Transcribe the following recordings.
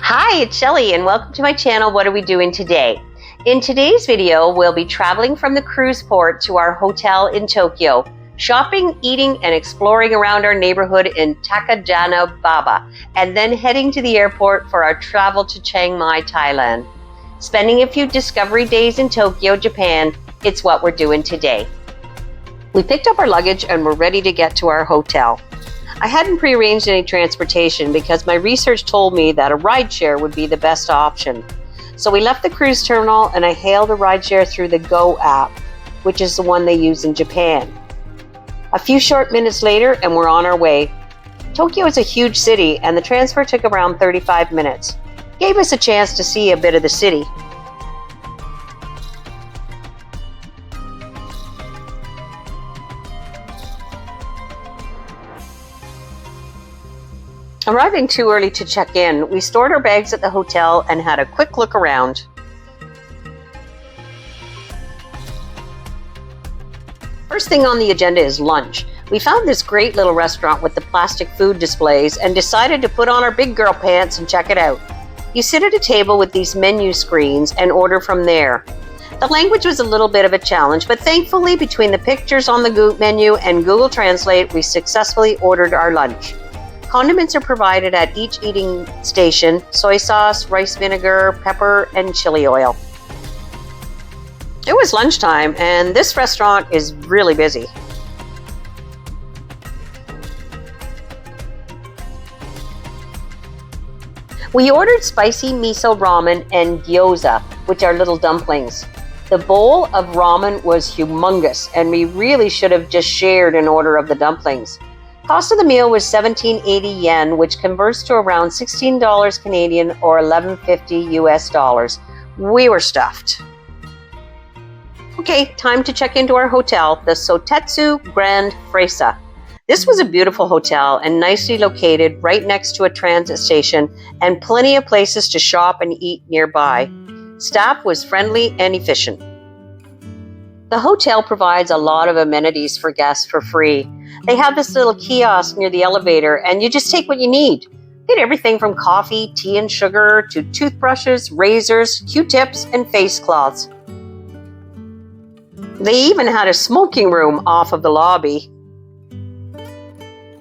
Hi, it's Shelly and welcome to my channel. What are we doing today? In today's video, we'll be traveling from the cruise port to our hotel in Tokyo, shopping, eating, and exploring around our neighborhood in Takadanobaba, and then heading to the airport for our travel to Chiang Mai, Thailand. Spending a few discovery days in Tokyo, Japan, it's what we're doing today. We picked up our luggage and we're ready to get to our hotel. I hadn't prearranged any transportation because my research told me that a rideshare would be the best option. So we left the cruise terminal and I hailed a rideshare through the Go app, which is the one they use in Japan. A few short minutes later and we're on our way. Tokyo is a huge city and the transfer took around 35 minutes. Gave us a chance to see a bit of the city. Arriving too early to check in, we stored our bags at the hotel and had a quick look around. First thing on the agenda is lunch. We found this great little restaurant with the plastic food displays and decided to put on our big girl pants and check it out. You sit at a table with these menu screens and order from there. The language was a little bit of a challenge, but thankfully between the pictures on the menu and Google Translate, we successfully ordered our lunch. Condiments are provided at each eating station: soy sauce, rice vinegar, pepper, and chili oil. It was lunchtime, and this restaurant is really busy. We ordered spicy miso ramen and gyoza, which are little dumplings. The bowl of ramen was humongous, and we really should have just shared an order of the dumplings. Cost of the meal was 1780 yen, which converts to around $16 Canadian or $11.50 US dollars. We were stuffed. Okay, time to check into our hotel, the Sotetsu Grand Fresa. This was a beautiful hotel and nicely located right next to a transit station and plenty of places to shop and eat nearby. Staff was friendly and efficient. The hotel provides a lot of amenities for guests for free. They have this little kiosk near the elevator and you just take what you need. Get everything from coffee, tea and sugar to toothbrushes, razors, Q-tips, and face cloths. They even had a smoking room off of the lobby.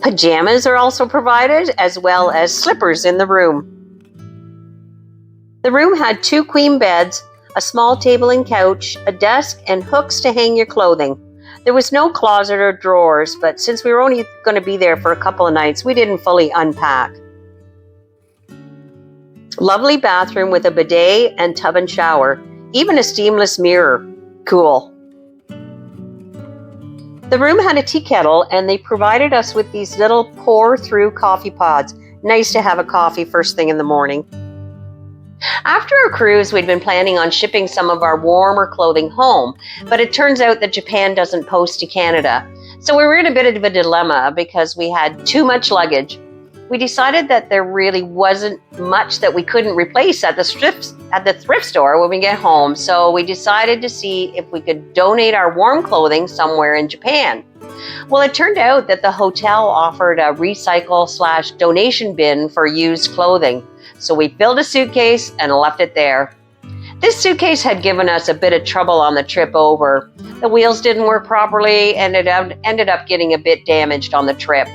Pajamas are also provided, as well as slippers in the room. The room had 2 queen beds, a small table and couch, a desk, and hooks to hang your clothing. There was no closet or drawers, but since we were only going to be there for a couple of nights, we didn't fully unpack. Lovely bathroom with a bidet and tub and shower, even a steamless mirror. Cool. The room had a tea kettle and they provided us with these little pour-through coffee pods. Nice to have a coffee first thing in the morning. After our cruise, we'd been planning on shipping some of our warmer clothing home, but it turns out that Japan doesn't post to Canada. So we were in a bit of a dilemma because we had too much luggage. We decided that there really wasn't much that we couldn't replace at the thrift store when we get home. So we decided to see if we could donate our warm clothing somewhere in Japan. Well, it turned out that the hotel offered a recycle/donation bin for used clothing. So we filled a suitcase and left it there. This suitcase had given us a bit of trouble on the trip over. The wheels didn't work properly and it ended up getting a bit damaged on the trip.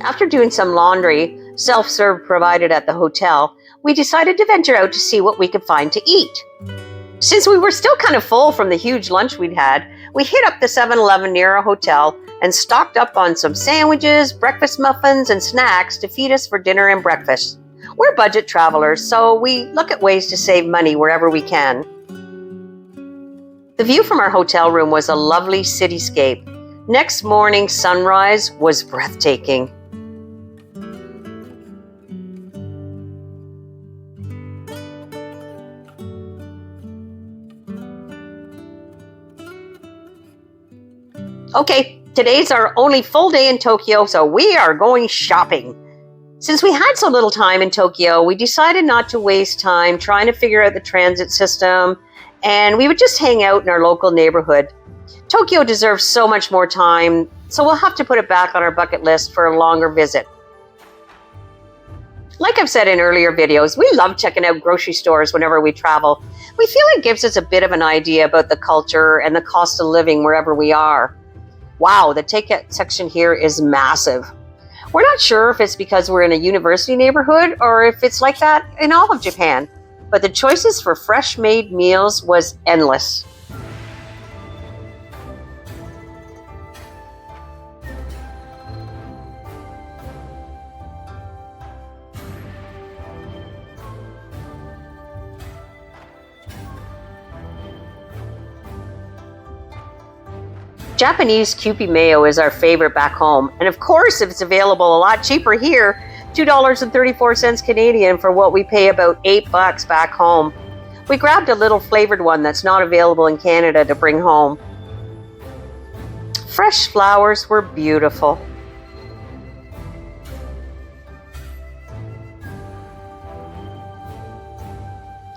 After doing some laundry, self-serve provided at the hotel, we decided to venture out to see what we could find to eat. Since we were still kind of full from the huge lunch we'd had, we hit up the 7-Eleven near our hotel and stocked up on some sandwiches, breakfast muffins, and snacks to feed us for dinner and breakfast. We're budget travelers, so we look at ways to save money wherever we can. The view from our hotel room was a lovely cityscape. Next morning's sunrise was breathtaking. Okay, today's our only full day in Tokyo, so we are going shopping. Since we had so little time in Tokyo, we decided not to waste time trying to figure out the transit system, and we would just hang out in our local neighborhood. Tokyo deserves so much more time, so we'll have to put it back on our bucket list for a longer visit. Like I've said in earlier videos, we love checking out grocery stores whenever we travel. We feel it gives us a bit of an idea about the culture and the cost of living wherever we are. Wow, the takeout section here is massive. We're not sure if it's because we're in a university neighborhood or if it's like that in all of Japan, but the choices for fresh-made meals was endless. Japanese Kewpie mayo is our favorite back home, and of course, if it's available a lot cheaper here, $2.34 Canadian for what we pay about $8 back home. We grabbed a little flavored one that's not available in Canada to bring home. Fresh flowers were beautiful.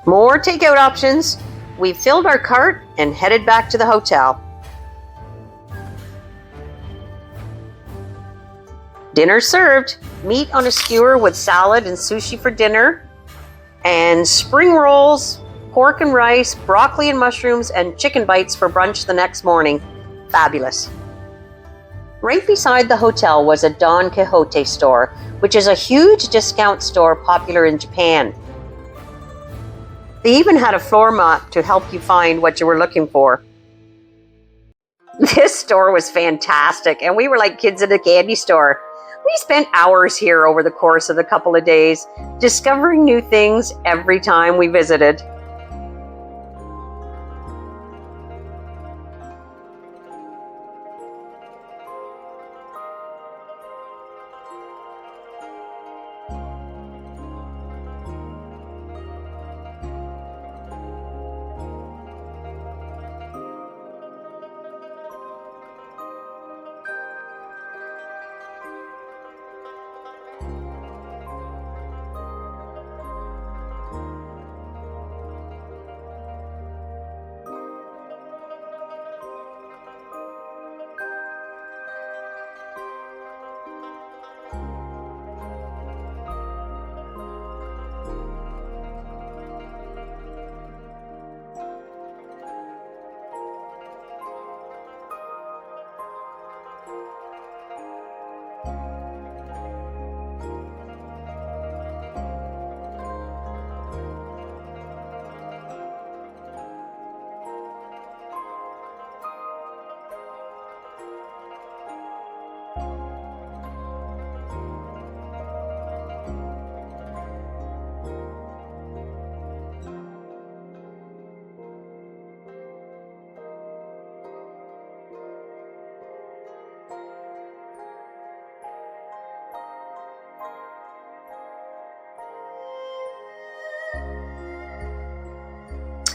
More takeout options. We filled our cart and headed back to the hotel. Dinner served. Meat on a skewer with salad and sushi for dinner, and spring rolls, pork and rice, broccoli and mushrooms, and chicken bites for brunch the next morning. Fabulous. Right beside the hotel was a Don Quixote store, which is a huge discount store popular in Japan. They even had a floor map to help you find what you were looking for. This store was fantastic, and we were like kids in a candy store. We spent hours here over the course of the couple of days, discovering new things every time we visited.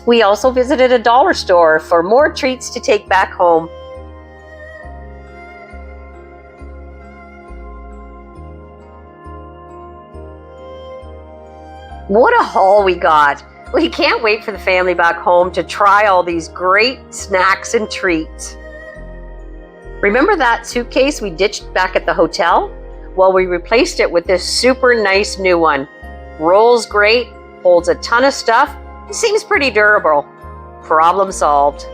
We also visited a dollar store for more treats to take back home. What a haul we got! We can't wait for the family back home to try all these great snacks and treats. Remember that suitcase we ditched back at the hotel? Well, we replaced it with this super nice new one. Rolls great, holds a ton of stuff, and seems pretty durable. Problem solved.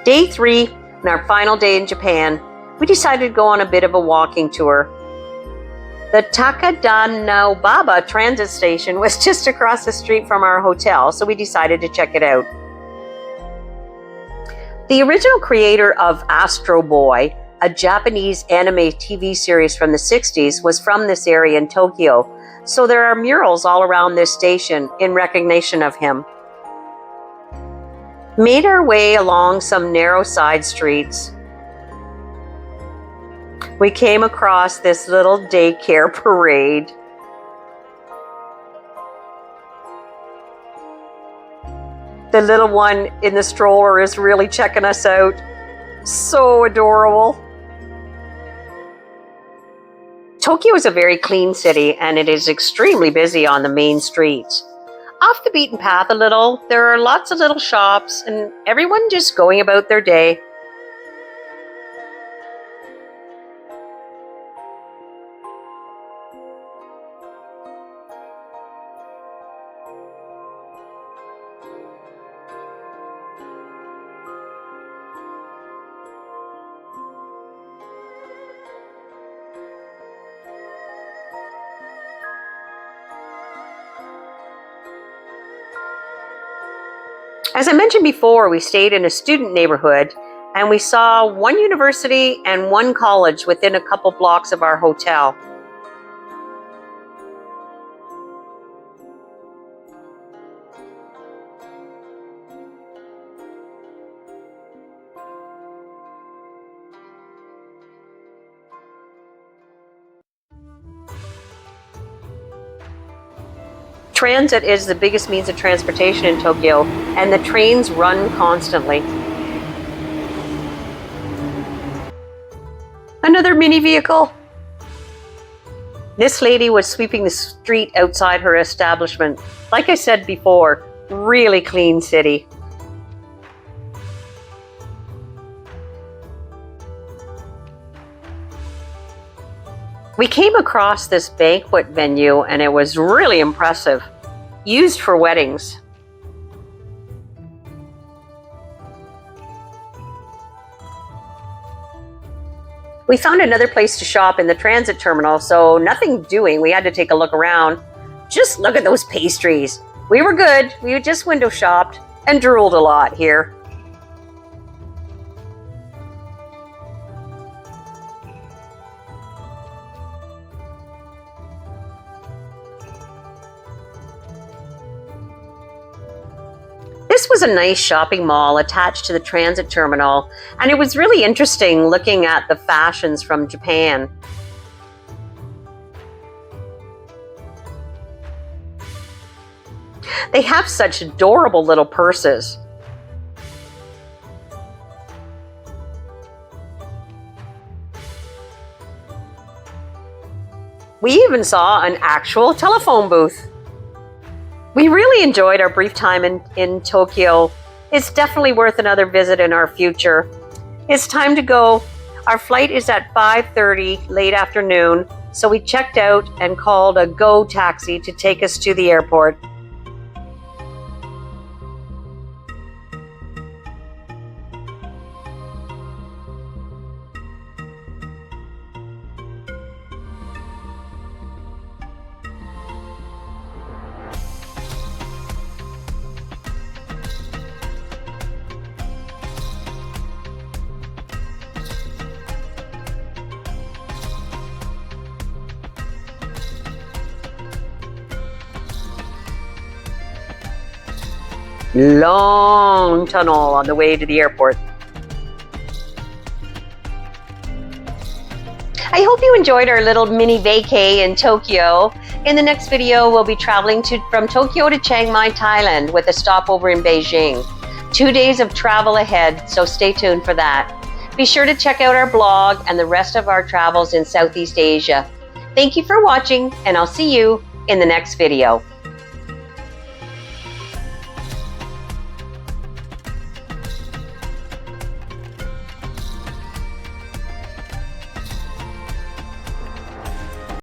Day 3, and our final day in Japan, we decided to go on a bit of a walking tour. The Takadanobaba transit station was just across the street from our hotel, so we decided to check it out. The original creator of Astro Boy, a Japanese anime TV series from the 60s, was from this area in Tokyo, so there are murals all around this station in recognition of him. Made our way along some narrow side streets. We came across this little daycare parade. The little one in the stroller is really checking us out. So adorable. Tokyo is a very clean city, and it is extremely busy on the main streets. Off the beaten path a little, there are lots of little shops, and everyone just going about their day. As I mentioned before, we stayed in a student neighborhood and we saw one university and one college within a couple blocks of our hotel. Transit is the biggest means of transportation in Tokyo, and the trains run constantly. Another mini vehicle. This lady was sweeping the street outside her establishment. Like I said before, really clean city. We came across this banquet venue and it was really impressive. Used for weddings. We found another place to shop in the transit terminal, so nothing doing. We had to take a look around. Just look at those pastries. We were good. We just window shopped and drooled a lot here. This was a nice shopping mall attached to the transit terminal, and it was really interesting looking at the fashions from Japan. They have such adorable little purses. We even saw an actual telephone booth. We really enjoyed our brief time in Tokyo. It's definitely worth another visit in our future. It's time to go. Our flight is at 5:30 late afternoon, so we checked out and called a Go taxi to take us to the airport. Long tunnel on the way to the airport. I hope you enjoyed our little mini vacay in Tokyo. In the next video, we'll be traveling from Tokyo to Chiang Mai, Thailand with a stopover in Beijing. 2 days of travel ahead, so stay tuned for that. Be sure to check out our blog and the rest of our travels in Southeast Asia. Thank you for watching, and I'll see you in the next video.